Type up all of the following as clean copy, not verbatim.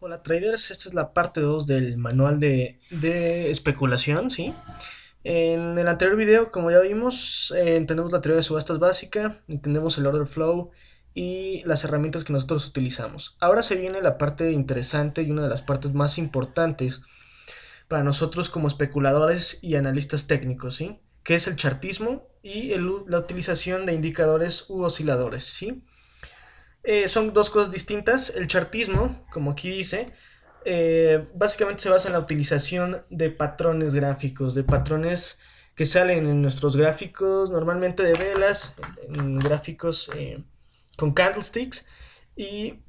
Hola traders, esta es la parte 2 del manual de especulación, ¿sí? En el anterior video, como ya vimos, entendemos la teoría de subastas básica, entendemos el order flow y las herramientas que nosotros utilizamos. Ahora se viene la parte interesante y una de las partes más importantes para nosotros como especuladores y analistas técnicos, ¿sí? Que es el chartismo y la utilización de indicadores u osciladores, ¿sí? Son dos cosas distintas. El chartismo, como aquí dice, básicamente se basa en la utilización de patrones gráficos, de patrones que salen en nuestros gráficos, normalmente de velas, en gráficos con candlesticks, y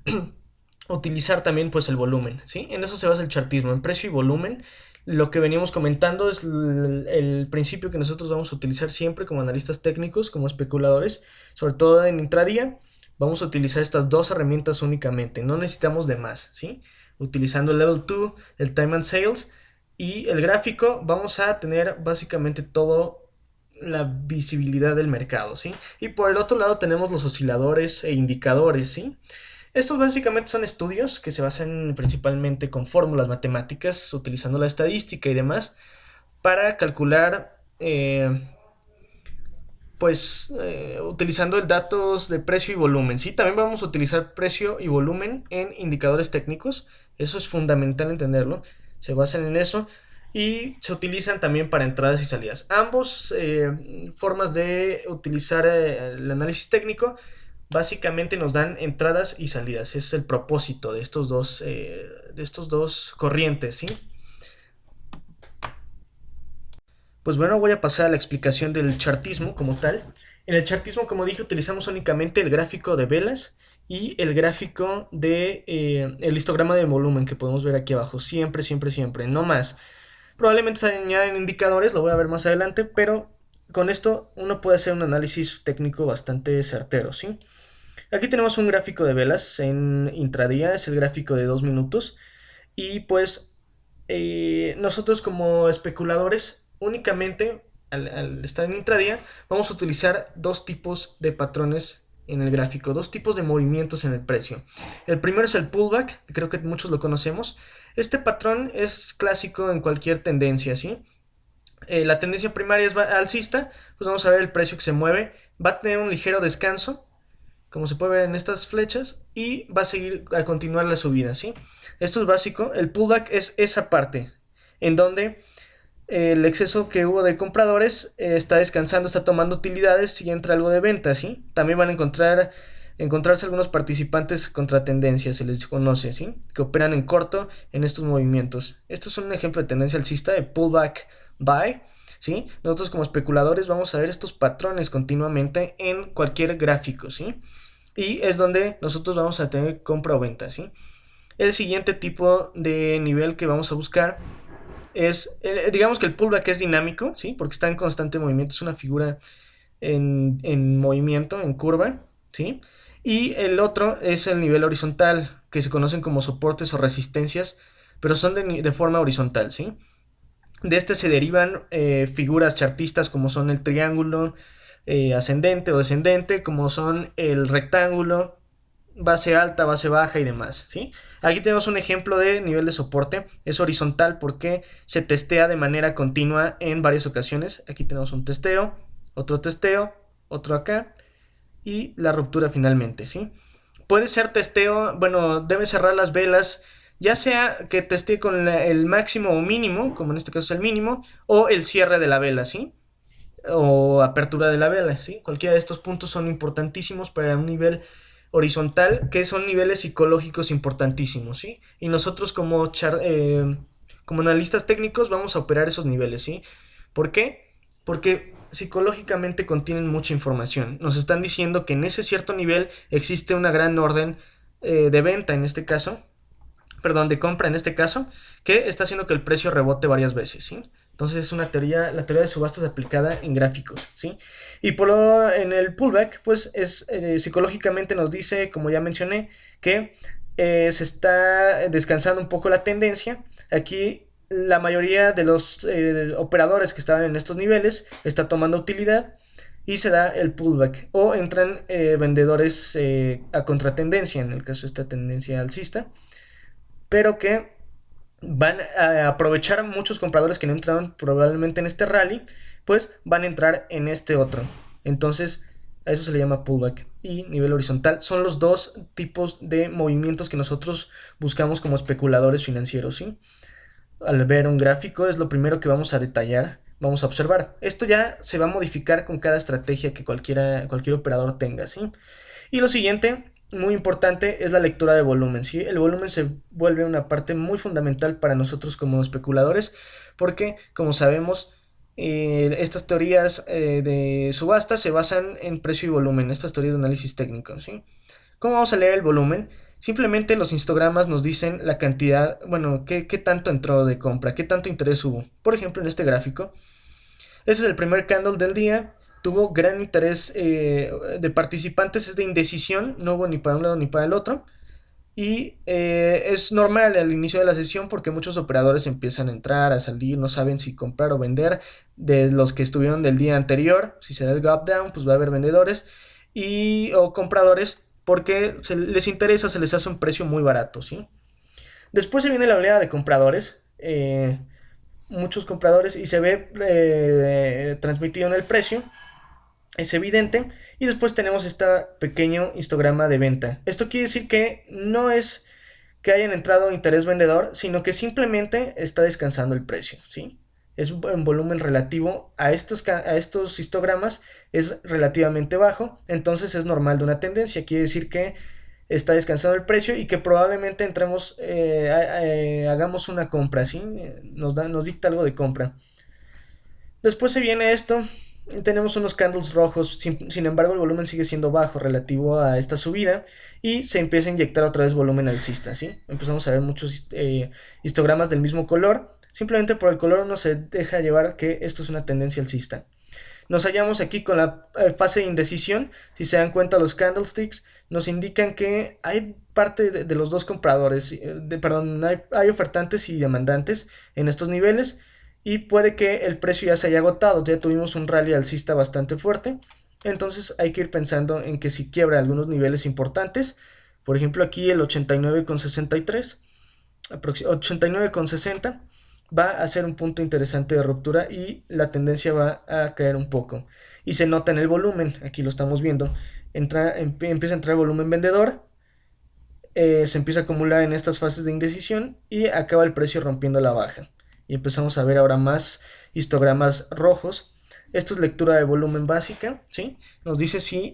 utilizar también pues el volumen, ¿sí? En eso se basa el chartismo, en precio y volumen. Lo que veníamos comentando es el principio que nosotros vamos a utilizar siempre como analistas técnicos, como especuladores, sobre todo en intradía. Vamos a utilizar estas dos herramientas únicamente, no necesitamos de más, ¿sí? Utilizando el Level 2, el Time and Sales y el gráfico, vamos a tener básicamente todo la visibilidad del mercado, ¿sí? Y por el otro lado tenemos los osciladores e indicadores, ¿sí? Estos básicamente son estudios que se basan principalmente con fórmulas matemáticas, utilizando la estadística y demás, para calcular utilizando el datos de precio y volumen, ¿sí? También vamos a utilizar precio y volumen en indicadores técnicos, eso es fundamental entenderlo, se basan en eso y se utilizan también para entradas y salidas. Ambos formas de utilizar el análisis técnico básicamente nos dan entradas y salidas, ese es el propósito de estos dos corrientes, ¿sí? Pues bueno, voy a pasar a la explicación del chartismo como tal. En el chartismo, como dije, utilizamos únicamente el gráfico de velas y el gráfico de el histograma de volumen que podemos ver aquí abajo. Siempre, siempre, siempre, no más. Probablemente se añaden indicadores, lo voy a ver más adelante, pero con esto uno puede hacer un análisis técnico bastante certero, ¿sí? Aquí tenemos un gráfico de velas en intradía, es el gráfico de 2 minutos. Y pues nosotros como especuladores únicamente al estar en intradía vamos a utilizar dos tipos de patrones en el gráfico, dos tipos de movimientos en el precio. El primero es el pullback, que creo que muchos lo conocemos. Este patrón es clásico en cualquier tendencia, ¿sí? La tendencia primaria es alcista, pues vamos a ver el precio que se mueve, va a tener un ligero descanso, como se puede ver en estas flechas, y va a seguir a continuar la subida, ¿sí? Esto es básico. El pullback es esa parte en donde el exceso que hubo de compradores está descansando, está tomando utilidades y entra algo de venta, ¿sí? También van a encontrarse algunos participantes contra tendencia, se les conoce, ¿sí? Que operan en corto en estos movimientos. Esto es un ejemplo de tendencia alcista de pullback buy, ¿sí? Nosotros como especuladores vamos a ver estos patrones continuamente en cualquier gráfico, ¿sí? Y es donde nosotros vamos a tener compra o venta, ¿sí? El siguiente tipo de nivel que vamos a buscar es, digamos que el pullback es dinámico, ¿sí? Porque está en constante movimiento, es una figura en movimiento, en curva, ¿sí? Y el otro es el nivel horizontal, que se conocen como soportes o resistencias, pero son de forma horizontal, ¿sí? De este se derivan figuras chartistas como son el triángulo ascendente o descendente, como son el rectángulo, base alta, base baja y demás, ¿sí? Aquí tenemos un ejemplo de nivel de soporte, es horizontal porque se testea de manera continua en varias ocasiones. Aquí tenemos un testeo, otro acá y la ruptura finalmente, ¿sí? Puede ser testeo, bueno, debe cerrar las velas, ya sea que testee con el máximo o mínimo, como en este caso es el mínimo, o el cierre de la vela, ¿sí? O apertura de la vela, ¿sí? Cualquiera de estos puntos son importantísimos para un nivel horizontal, que son niveles psicológicos importantísimos, ¿sí? Y nosotros como analistas técnicos vamos a operar esos niveles, ¿sí? ¿Por qué? Porque psicológicamente contienen mucha información. Nos están diciendo que en ese cierto nivel existe una gran orden de venta en este caso, perdón, de compra en este caso, que está haciendo que el precio rebote varias veces, ¿sí? Entonces es una teoría, la teoría de subastas aplicada en gráficos, ¿sí? Y en el pullback, pues es psicológicamente nos dice, como ya mencioné, que se está descansando un poco la tendencia. Aquí la mayoría de los operadores que estaban en estos niveles está tomando utilidad y se da el pullback o entran vendedores a contratendencia en el caso de esta tendencia alcista pero que van a aprovechar muchos compradores que no entraron probablemente en este rally, pues van a entrar en este otro. Entonces, a eso se le llama pullback y nivel horizontal. Son los dos tipos de movimientos que nosotros buscamos como especuladores financieros, ¿sí? Al ver un gráfico es lo primero que vamos a detallar, vamos a observar. Esto ya se va a modificar con cada estrategia que cualquier operador tenga, ¿sí? Y lo siguiente, muy importante, es la lectura de volumen, ¿sí? El volumen se vuelve una parte muy fundamental para nosotros como especuladores, porque, como sabemos, estas teorías de subasta se basan en precio y volumen, estas teorías de análisis técnico, ¿sí? ¿Cómo vamos a leer el volumen? Simplemente los histogramas nos dicen la cantidad, bueno, qué tanto entró de compra, qué tanto interés hubo. Por ejemplo, en este gráfico, ese es el primer candle del día. Tuvo gran interés de participantes, es de indecisión, no hubo ni para un lado ni para el otro. Y es normal al inicio de la sesión porque muchos operadores empiezan a entrar, a salir, no saben si comprar o vender. De los que estuvieron del día anterior, si se da el gap down, pues va a haber vendedores o compradores porque les interesa, se les hace un precio muy barato, ¿sí? Después se viene la oleada de compradores, muchos compradores y se ve transmitido en el precio, es evidente. Y después tenemos este pequeño histograma de venta. Esto quiere decir que no es que hayan entrado interés vendedor, sino que simplemente está descansando el precio, ¿sí? Es un volumen relativo a estos histogramas, es relativamente bajo, entonces es normal de una tendencia, quiere decir que está descansando el precio y que probablemente entremos, hagamos una compra, ¿sí? Nos dicta algo de compra. Después se viene esto, tenemos unos candles rojos, sin embargo el volumen sigue siendo bajo relativo a esta subida y se empieza a inyectar otra vez volumen alcista, ¿sí? Empezamos a ver muchos histogramas del mismo color, simplemente por el color uno se deja llevar que esto es una tendencia alcista. Nos hallamos aquí con la fase de indecisión. Si se dan cuenta, los candlesticks nos indican que hay parte de los dos compradores, perdón, hay ofertantes y demandantes en estos niveles y puede que el precio ya se haya agotado. Ya tuvimos un rally alcista bastante fuerte, entonces hay que ir pensando en que si quiebra algunos niveles importantes, por ejemplo aquí el 89,63, 89,60, va a ser un punto interesante de ruptura y la tendencia va a caer un poco. Y se nota en el volumen, aquí lo estamos viendo. Empieza a entrar el volumen vendedor, se empieza a acumular en estas fases de indecisión y acaba el precio rompiendo la baja. Y empezamos a ver ahora más histogramas rojos. Esto es lectura de volumen básica, ¿sí? Nos dice si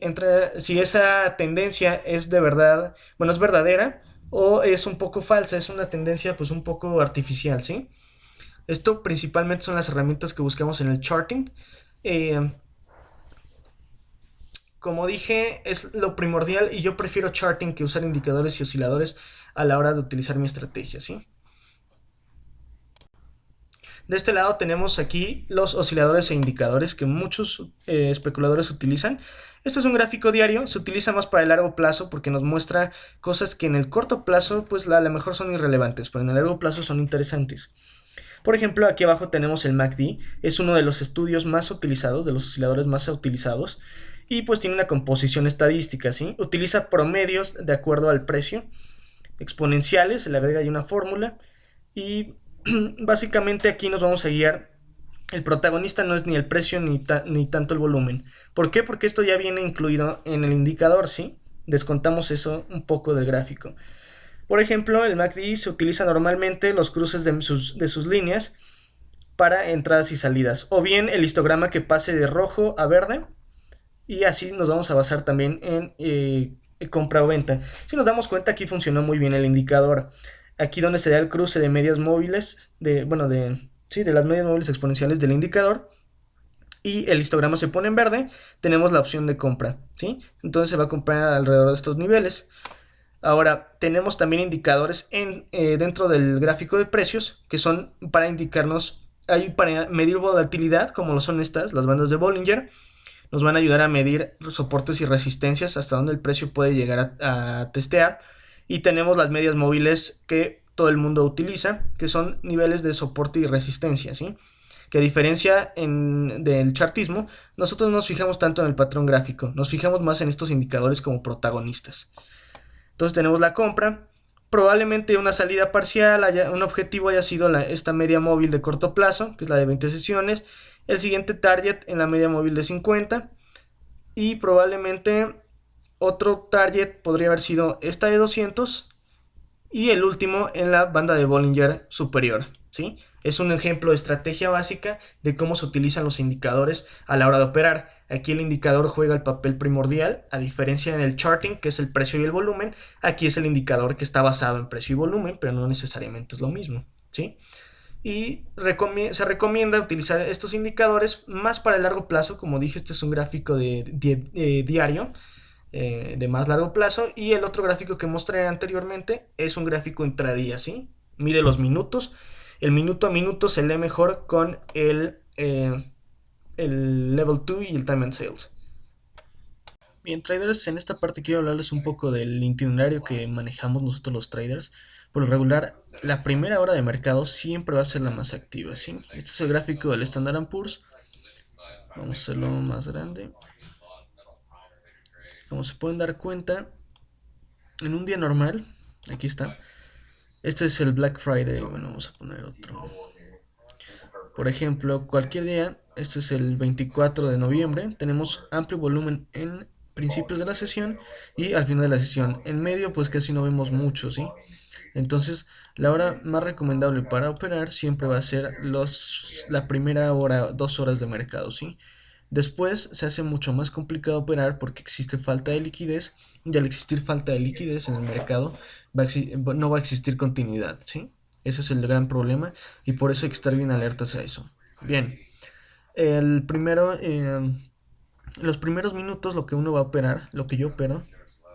esa tendencia es de verdad, bueno, es verdadera o es un poco falsa, es una tendencia pues un poco artificial, ¿sí? Esto principalmente son las herramientas que buscamos en el charting. Eh, como dije, es lo primordial y yo prefiero charting que usar indicadores y osciladores a la hora de utilizar mi estrategia, ¿sí? De este lado tenemos aquí los osciladores e indicadores que muchos especuladores utilizan. Este es un gráfico diario, se utiliza más para el largo plazo porque nos muestra cosas que en el corto plazo pues a lo mejor son irrelevantes, pero en el largo plazo son interesantes. Por ejemplo, aquí abajo tenemos el MACD, es uno de los estudios más utilizados, de los osciladores más utilizados, y pues tiene una composición estadística, ¿sí? Utiliza promedios de acuerdo al precio, exponenciales, se le agrega ahí una fórmula, y básicamente aquí nos vamos a guiar. El protagonista no es ni el precio ni tanto el volumen. ¿Por qué? Porque esto ya viene incluido en el indicador, ¿sí? Descontamos eso un poco del gráfico. Por ejemplo, el MACD se utiliza normalmente los cruces de sus líneas para entradas y salidas, o bien el histograma que pase de rojo a verde, y así nos vamos a basar también en compra o venta. Si nos damos cuenta, aquí funcionó muy bien el indicador. Aquí donde se da el cruce de medias móviles, de las medias móviles exponenciales del indicador, y el histograma se pone en verde, tenemos la opción de compra, ¿sí? Entonces se va a comprar alrededor de estos niveles. Ahora, tenemos también indicadores dentro del gráfico de precios que son para indicarnos, para medir volatilidad, como lo son las bandas de Bollinger. Nos van a ayudar a medir soportes y resistencias hasta donde el precio puede llegar a testear. Y tenemos las medias móviles que todo el mundo utiliza, que son niveles de soporte y resistencia, ¿sí? Que a diferencia del chartismo, nosotros no nos fijamos tanto en el patrón gráfico, nos fijamos más en estos indicadores como protagonistas. Entonces tenemos la compra, Probablemente una salida parcial, un objetivo haya sido esta media móvil de corto plazo, que es la de 20 sesiones, el siguiente target en la media móvil de 50 y probablemente otro target podría haber sido esta de 200 y el último en la banda de Bollinger superior, ¿sí? Es un ejemplo de estrategia básica de cómo se utilizan los indicadores a la hora de operar. Aquí el indicador juega el papel primordial, a diferencia en el charting, que es el precio y el volumen. Aquí es el indicador que está basado en precio y volumen, pero no necesariamente es lo mismo, ¿sí? Y se recomienda utilizar estos indicadores más para el largo plazo. Como dije, este es un gráfico de diario, de más largo plazo, y el otro gráfico que mostré anteriormente es un gráfico intradía, ¿sí? Mide los minutos. El minuto a minuto se lee mejor con el level 2 y el time and sales. Bien, traders, en esta parte quiero hablarles un poco del itinerario que manejamos nosotros los traders. Por lo regular, la primera hora de mercado siempre va a ser la más activa, ¿sí? Este es el gráfico del Standard & Poor's. Vamos a hacerlo más grande. Como se pueden dar cuenta, en un día normal, aquí está. Este es el Black Friday. Bueno, vamos a poner otro. Por ejemplo, cualquier día, este es el 24 de noviembre, tenemos amplio volumen en principios de la sesión y al final de la sesión. En medio, pues casi no vemos mucho, ¿sí? Entonces, la hora más recomendable para operar siempre va a ser la primera hora, 2 horas de mercado, ¿sí? Después se hace mucho más complicado operar porque existe falta de liquidez y al existir falta de liquidez en el mercado no va a existir continuidad, ¿sí? Ese es el gran problema y por eso hay que estar bien alertas a eso. Bien, el primero, los primeros minutos lo que uno va a operar, lo que yo opero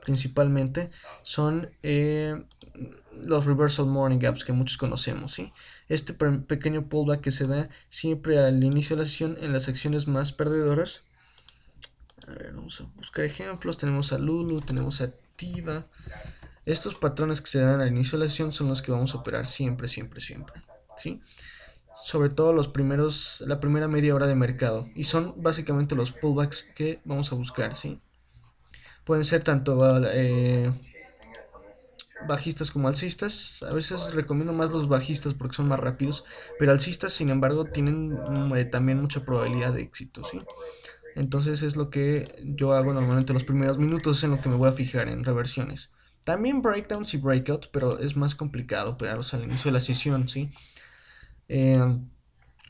principalmente, son los reversal morning gaps que muchos conocemos, ¿sí? Este pequeño pullback que se da siempre al inicio de la sesión en las acciones más perdedoras. A ver, vamos a buscar ejemplos. Tenemos a Lulu, tenemos a Tiva. Estos patrones que se dan al inicio de la sesión son los que vamos a operar siempre, siempre, siempre, ¿sí? Sobre todo la primera media hora de mercado. Y son básicamente los pullbacks que vamos a buscar, ¿sí? Pueden ser tanto bajistas como alcistas. A veces recomiendo más los bajistas porque son más rápidos, pero alcistas, sin embargo, tienen también mucha probabilidad de éxito, ¿sí? Entonces es lo que yo hago normalmente los primeros minutos, es en lo que me voy a fijar en reversiones. También breakdowns y breakouts, pero es más complicado operarlos al inicio de la sesión, ¿sí? Eh,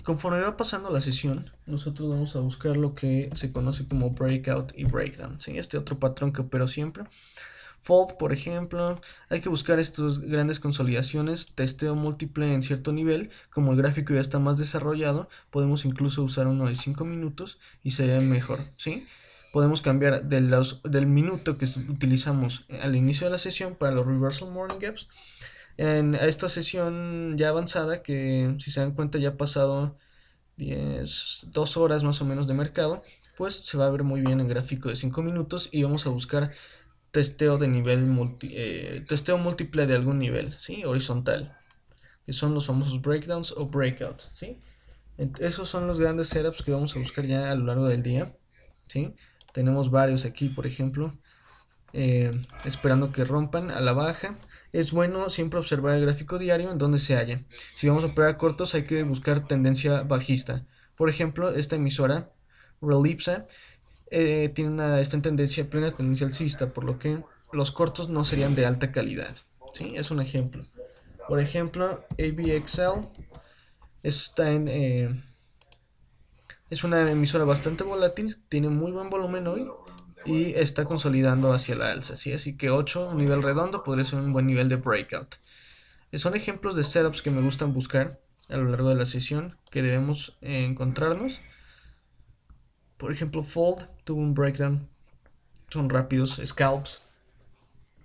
Conforme va pasando la sesión, nosotros vamos a buscar lo que se conoce como breakout y breakdown, ¿sí? Este otro patrón que opero siempre. Fold, por ejemplo, hay que buscar estas grandes consolidaciones, testeo múltiple en cierto nivel. Como el gráfico ya está más desarrollado, podemos incluso usar uno de 5 minutos y se ve mejor, ¿sí? Podemos cambiar del minuto que utilizamos al inicio de la sesión para los reversal morning gaps en esta sesión ya avanzada, que si se dan cuenta ya ha pasado 2 horas más o menos de mercado, pues se va a ver muy bien en gráfico de 5 minutos y vamos a buscar testeo de nivel testeo múltiple de algún nivel, ¿sí? Horizontal, que son los famosos breakdowns o breakouts, ¿sí? Esos son los grandes setups que vamos a buscar ya a lo largo del día, ¿sí? Tenemos varios aquí, por ejemplo, esperando que rompan a la baja. Es bueno siempre observar el gráfico diario en donde se halla. Si vamos a operar cortos hay que buscar tendencia bajista. Por ejemplo, esta emisora, Relipsa, está en plena tendencia alcista, por lo que los cortos no serían de alta calidad, ¿sí? Es un ejemplo. Por ejemplo, ABXL está es una emisora bastante volátil, tiene muy buen volumen hoy y está consolidando hacia la alza, ¿sí? Así que 8, un nivel redondo, podría ser un buen nivel de breakout. Son ejemplos de setups que me gustan buscar a lo largo de la sesión que debemos encontrarnos. Por ejemplo, Fold tuvo un breakdown, son rápidos, scalps.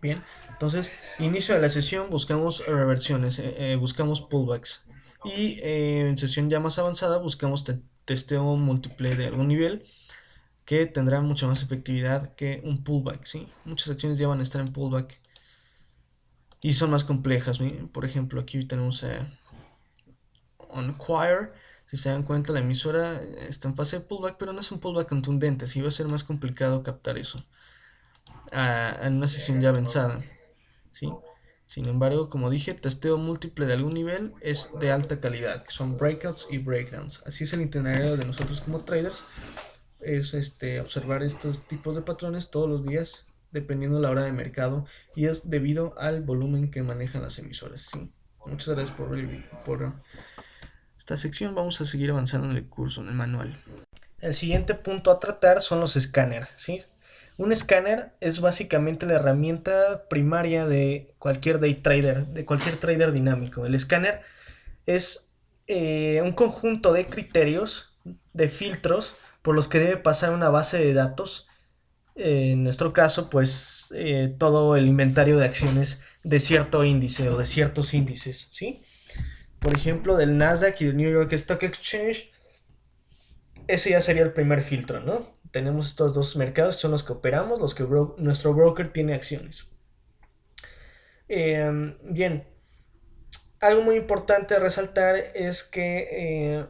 Bien, entonces, inicio de la sesión buscamos reversiones, buscamos pullbacks. Y en sesión ya más avanzada buscamos testeo múltiple de algún nivel que tendrá mucha más efectividad que un pullback, ¿sí? Muchas acciones ya van a estar en pullback y son más complejas, ¿sí? Por ejemplo, aquí tenemos Onquire. Si se dan cuenta, la emisora está en fase de pullback, pero no es un pullback contundente, así va a ser más complicado captar eso en una sesión ya avanzada, ¿sí? Sin embargo, como dije, testeo múltiple de algún nivel es de alta calidad, que son breakouts y breakdowns. Así es el itinerario de nosotros como traders, es observar estos tipos de patrones todos los días, dependiendo de la hora de mercado, y es debido al volumen que manejan las emisoras. ¿Sí? Muchas gracias por esta sección. Vamos a seguir avanzando en el curso, en el manual. El siguiente punto a tratar son los escáneres, ¿sí? Un escáner es básicamente la herramienta primaria de cualquier day trader, de cualquier trader dinámico. El escáner es un conjunto de criterios, de filtros, por los que debe pasar una base de datos. En nuestro caso, pues todo el inventario de acciones de cierto índice o de ciertos índices, ¿sí? Por ejemplo, del Nasdaq y del New York Stock Exchange, ese ya sería el primer filtro, ¿no? Tenemos estos dos mercados que son los que operamos, los que nuestro broker tiene acciones. Bien, algo muy importante a resaltar es que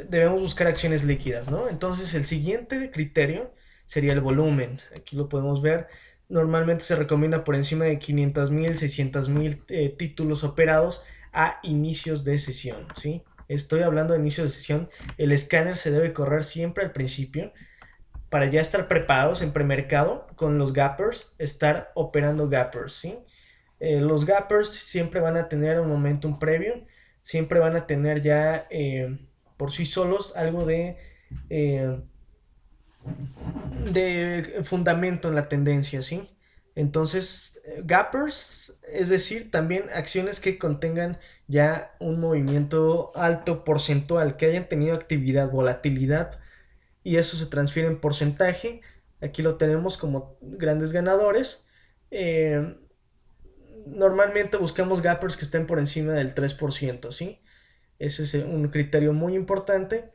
debemos buscar acciones líquidas, ¿no? Entonces el siguiente criterio sería el volumen. Aquí lo podemos ver. Normalmente se recomienda por encima de 500,000, 600,000 títulos operados a inicios de sesión, ¿sí? Estoy hablando de inicios de sesión. El escáner se debe correr siempre al principio para ya estar preparados en premercado con los gappers, estar operando gappers, ¿sí? Los gappers siempre van a tener un momentum previo, siempre van a tener ya por sí solos algo eh, de fundamento en la tendencia, ¿sí? Entonces, gappers, es decir, también acciones que contengan ya un movimiento alto porcentual, que hayan tenido actividad, volatilidad, y eso se transfiere en porcentaje. Aquí lo tenemos como grandes ganadores. Normalmente buscamos gappers que estén por encima del 3%, ¿sí? Ese es un criterio muy importante.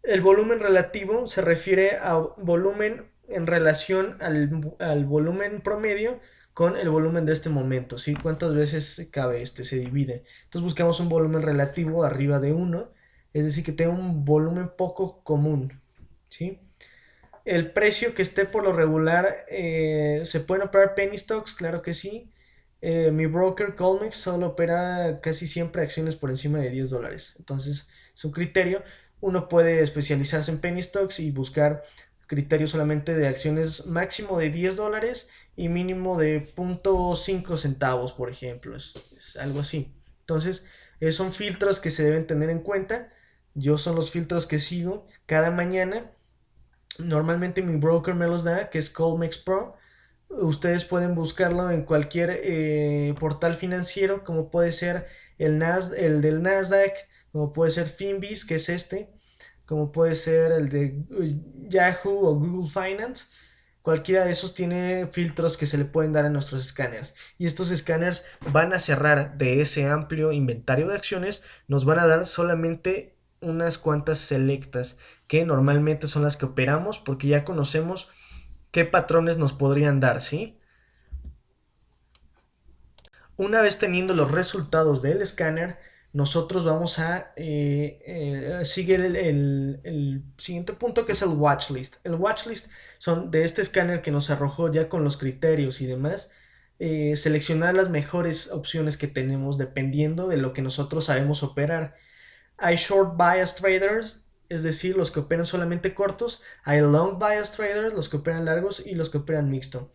El volumen relativo se refiere a volumen en relación al volumen promedio con el volumen de este momento, ¿sí? ¿Cuántas veces cabe se divide? Entonces buscamos un volumen relativo arriba de 1, es decir, que tenga un volumen poco común, ¿sí? El precio que esté por lo regular, ¿se pueden operar penny stocks? Claro que sí. Mi broker Colmex solo opera casi siempre acciones por encima de $10. Entonces es un criterio. Uno puede especializarse en penny stocks y buscar criterios solamente de acciones máximo de $10 y mínimo de 0.5 centavos, por ejemplo. Es algo así. Entonces son filtros que se deben tener en cuenta. Yo son los filtros que sigo cada mañana. Normalmente mi broker me los da, que es Colmex Pro. Ustedes pueden buscarlo en cualquier portal financiero, como puede ser el del Nasdaq, como puede ser Finviz, que es como puede ser el de Yahoo o Google Finance. Cualquiera de esos tiene filtros que se le pueden dar a nuestros escáneres. Y estos escáneres van a cerrar de ese amplio inventario de acciones, nos van a dar solamente unas cuantas selectas, que normalmente son las que operamos porque ya conocemos qué patrones nos podrían dar, ¿sí? Una vez teniendo los resultados del escáner, nosotros vamos a sigue el siguiente punto, que es el watchlist. El watchlist son de este escáner que nos arrojó ya con los criterios y demás. Seleccionar las mejores opciones que tenemos dependiendo de lo que nosotros sabemos operar. Hay short bias traders, es decir, los que operan solamente cortos. Hay long bias traders, los que operan largos, y los que operan mixto.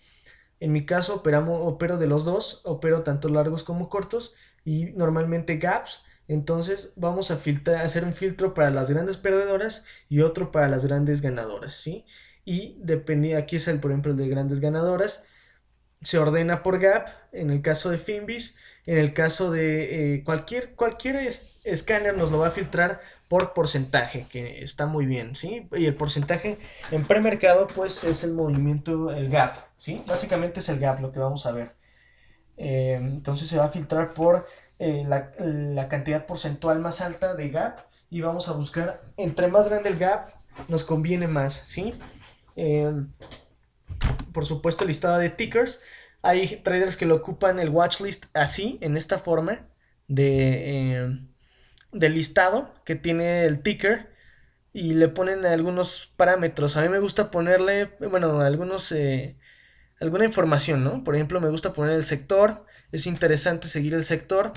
En mi caso opero de los dos, opero tanto largos como cortos y normalmente gaps. Entonces vamos a hacer un filtro para las grandes perdedoras y otro para las grandes ganadoras, ¿sí? Y aquí es por ejemplo, el de grandes ganadoras. Se ordena por gap en el caso de Finviz. En el caso de cualquier escáner nos lo va a filtrar por porcentaje, que está muy bien, ¿sí? Y el porcentaje en premercado pues es el movimiento, el gap, ¿sí? Básicamente es el gap lo que vamos a ver. Entonces se va a filtrar por la cantidad porcentual más alta de gap y vamos a buscar, entre más grande el gap, nos conviene más, ¿sí? Por supuesto, el listado de tickers. Hay traders que lo ocupan el watchlist así, en esta forma de listado que tiene el ticker y le ponen algunos parámetros. A mí me gusta ponerle, bueno, algunos alguna información, ¿no? Por ejemplo, me gusta poner el sector, es interesante seguir el sector,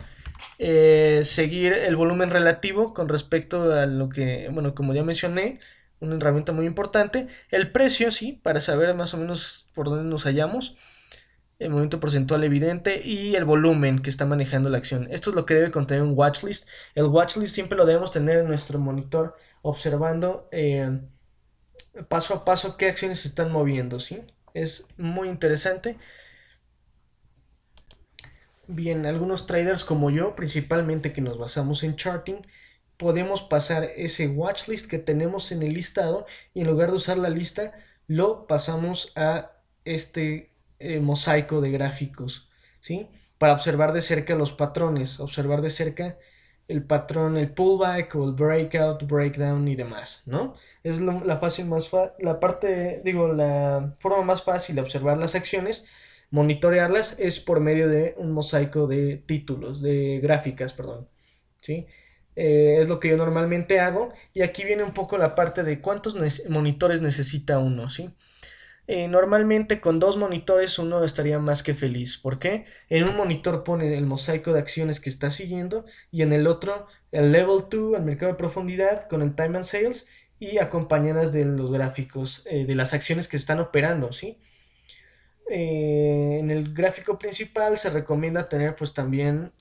seguir el volumen relativo con respecto a lo que, bueno, como ya mencioné, una herramienta muy importante, el precio, sí, para saber más o menos por dónde nos hallamos, el movimiento porcentual evidente y el volumen que está manejando la acción. Esto es lo que debe contener un watchlist. El watchlist siempre lo debemos tener en nuestro monitor observando paso a paso qué acciones se están moviendo, ¿sí? Es muy interesante. Bien, algunos traders como yo, principalmente que nos basamos en charting, podemos pasar ese watchlist que tenemos en el listado y en lugar de usar la lista, lo pasamos a este mosaico de gráficos, ¿sí? Para observar de cerca los patrones, observar de cerca el patrón, el pullback o el breakout, breakdown y demás, ¿no? Es la parte, digo, la forma más fácil de observar las acciones, monitorearlas es por medio de un mosaico de títulos, de gráficas, perdón, ¿sí? Es lo que yo normalmente hago y aquí viene un poco la parte de cuántos monitores necesita uno, ¿sí? Normalmente con dos monitores uno estaría más que feliz. ¿Por qué? En un monitor pone el mosaico de acciones que está siguiendo y en el otro el level 2, el mercado de profundidad con el time and sales y acompañadas de los gráficos de las acciones que están operando, ¿sí? En el gráfico principal se recomienda tener pues también,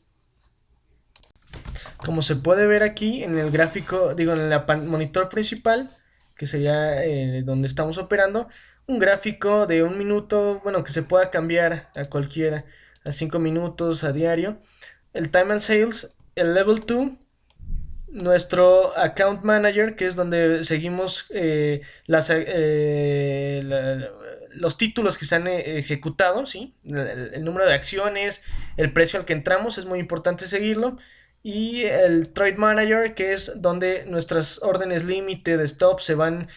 como se puede ver aquí en el gráfico, digo en el monitor principal, que sería donde estamos operando, un gráfico de un minuto, bueno, que se pueda cambiar a cualquiera, a 5 minutos a diario. El time and sales, el level 2, nuestro account manager, que es donde seguimos los títulos que se han ejecutado, ¿sí? El número de acciones, el precio al que entramos, es muy importante seguirlo. Y el trade manager, que es donde nuestras órdenes límite de stop se van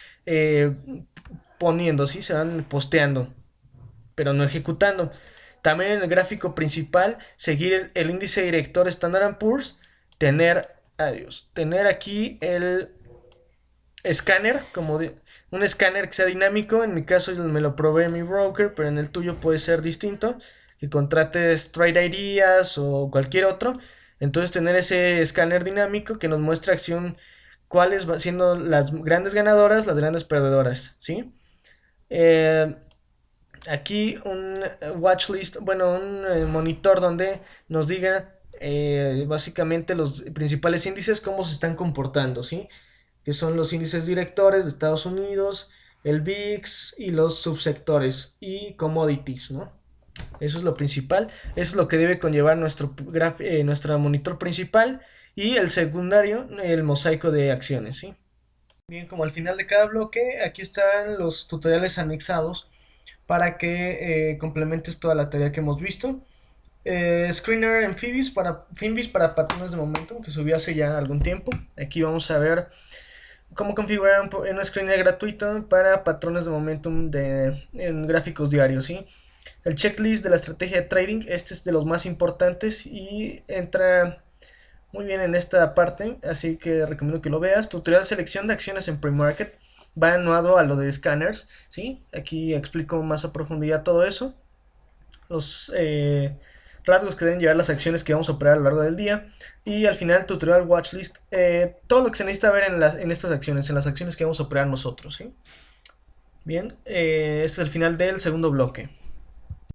poniendo, ¿sí? Se van posteando, pero no ejecutando. También en el gráfico principal, seguir el índice director Standard Poor's, tener aquí el escáner, un escáner que sea dinámico. En mi caso me lo probé en mi broker, pero en el tuyo puede ser distinto, que contrates Trade Ideas o cualquier otro. Entonces tener ese escáner dinámico que nos muestra acción, cuáles van siendo las grandes ganadoras, las grandes perdedoras, ¿sí? Eh, Aquí un watchlist, bueno, un monitor donde nos diga básicamente los principales índices, cómo se están comportando, ¿sí? Que son los índices directores de Estados Unidos, el VIX y los subsectores y commodities, ¿no? Eso es lo principal, eso es lo que debe conllevar nuestro monitor principal y el secundario, el mosaico de acciones, ¿sí? Bien, como al final de cada bloque, aquí están los tutoriales anexados para que complementes toda la tarea que hemos visto. Screener en Finbis para patrones de momentum que subí hace ya algún tiempo. Aquí vamos a ver cómo configurar un screener gratuito para patrones de momentum en gráficos diarios, ¿sí? El checklist de la estrategia de trading, este es de los más importantes y entra muy bien en esta parte, así que recomiendo que lo veas. Tutorial de selección de acciones en pre-market va anuado a lo de scanners, ¿sí? Aquí explico más a profundidad todo eso. Los rasgos que deben llevar las acciones que vamos a operar a lo largo del día. Y al final tutorial watchlist, todo lo que se necesita ver en estas acciones, en las acciones que vamos a operar nosotros, ¿sí? Bien, este es el final del segundo bloque.